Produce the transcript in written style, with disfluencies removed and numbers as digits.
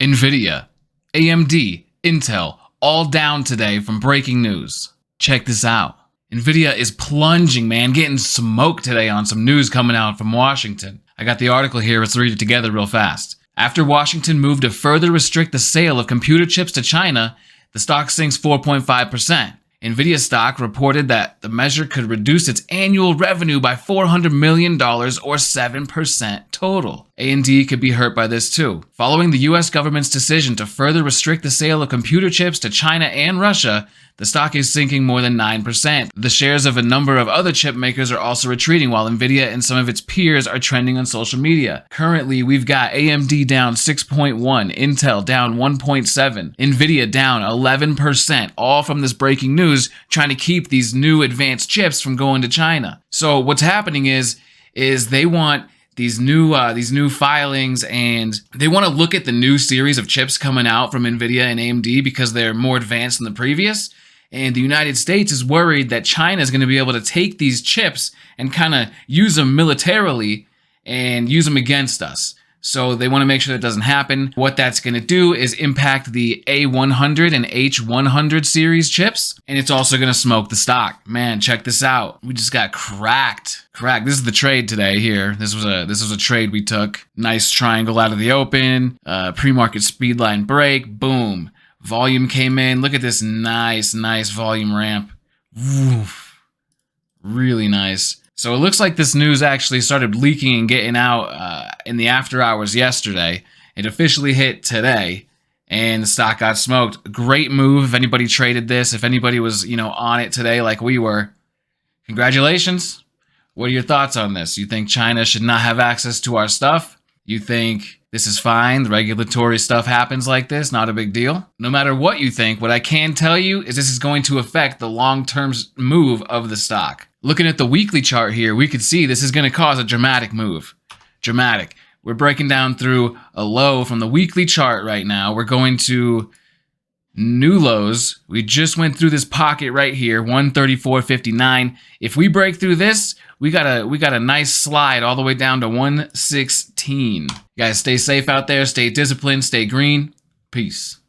Nvidia, AMD, Intel, all down today from breaking news. Check this out. Nvidia is plunging, man, getting smoked today on some news coming out from Washington. I got the article here, let's read it together real fast. After Washington moved to further restrict the sale of computer chips to China, the stock sinks 4.5%. Nvidia stock reported that the measure could reduce its annual revenue by $400 million or 7% total. AMD could be hurt by this too. Following the US government's decision to further restrict the sale of computer chips to China and Russia, the stock is sinking more than 9%. The shares of a number of other chip makers are also retreating, while Nvidia and some of its peers are trending on social media. Currently, we've got AMD down 6.1, Intel down 1.7, Nvidia down 11%, all from this breaking news trying to keep these new advanced chips from going to China. So what's happening is they want these new filings, and they want to look at the new series of chips coming out from Nvidia and AMD because they're more advanced than the previous. And the United States is worried that China is going to be able to take these chips and kind of use them militarily and use them against us. So they want to make sure that doesn't happen. What that's going to do is impact the A100 and H100 series chips, and it's also going to smoke the stock. Man, check this out. We just got cracked. This is the trade today here. This was a trade we took. Nice triangle out of the open. Pre-market speed line break. Boom. Volume came in. Look at this nice volume ramp. Woof. Really nice. So it looks like this news actually started leaking and getting out in the after hours yesterday. It officially hit today, and the stock got smoked. Great move if anybody traded this. If anybody was, on it today like we were, congratulations. What are your thoughts on this? You think China should not have access to our stuff? You think this is fine? The regulatory stuff happens like this, not a big deal? No matter what you think, what I can tell you is this is going to affect the long-term move of the stock. Looking at the weekly chart here, we could see this is going to cause a dramatic move. Dramatic. We're breaking down through a low from the weekly chart right now. We're going to new lows. We just went through this pocket right here, 134.59. If we break through this, we got a nice slide all the way down to 116. You guys stay safe out there, stay disciplined, stay green. Peace.